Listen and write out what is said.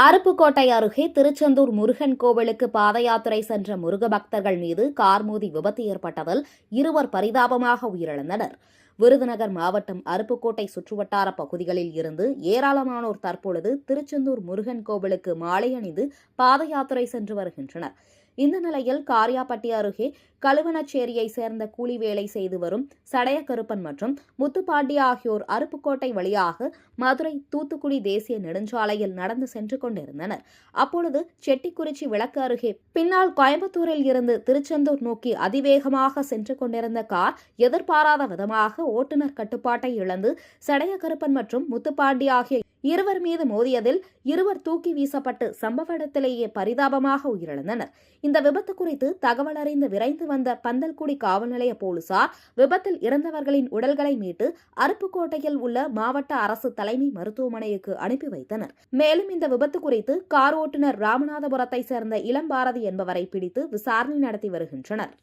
அருப்புக்கோட்டை அருகே திருச்செந்தூர் முருகன் கோவிலுக்கு பாத யாத்திரை சென்ற முருக பக்தர்கள் மீது கார் மோதி விபத்து ஏற்பட்டதில் இருவர் பரிதாபமாக உயிரிழந்தனர். விருதுநகர் மாவட்டம் அருப்புக்கோட்டை சுற்றுவட்டார பகுதிகளில் இருந்து ஏராளமானோர் தற்பொழுது திருச்செந்தூர் முருகன் கோவிலுக்கு மாலை அணிந்து பாத யாத்திரை சென்று வருகின்றனர். இந்த நிலையில் காரியாபட்டி அருகே கழுவனச்சேரியைச் சேர்ந்த கூலி வேலை செய்து வரும் சடையக்கருப்பன் மற்றும் முத்துப்பாண்டி ஆகியோர் அருப்புக்கோட்டை வழியாக மதுரை தூத்துக்குடி தேசிய நெடுஞ்சாலையில் நடந்து சென்று கொண்டிருந்தனர். அப்பொழுது செட்டிக்குறிச்சி விளக்கு அருகே பின்னால் கோயம்புத்தூரில் இருந்து திருச்செந்தூர் நோக்கி அதிவேகமாக சென்று கொண்டிருந்த கார் எதிர்பாராத விதமாக ஓட்டுநர் கட்டுப்பாட்டை இழந்து சடையக்கருப்பன் மற்றும் முத்துப்பாண்டி ஆகிய இருவர் மீது மோதியதில் இருவர் தூக்கி வீசப்பட்டு சம்பவ இடத்திலேயே பரிதாபமாக உயிரிழந்தனர். இந்த விபத்து குறித்து தகவல் அறிந்து விரைந்து வந்த பந்தல்குடி காவல் நிலைய போலீசார் விபத்தில் இறந்தவர்களின் உடல்களை மீட்டு அருப்புக்கோட்டையில் உள்ள மாவட்ட அரசு தலைமை மருத்துவமனைக்கு அனுப்பி வைத்தனர். மேலும் இந்த விபத்து குறித்து கார் ஓட்டுநர் ராமநாதபுரத்தை சேர்ந்த இளம்பாரதி என்பவரை பிடித்து விசாரணை நடத்தி வருகின்றனர்.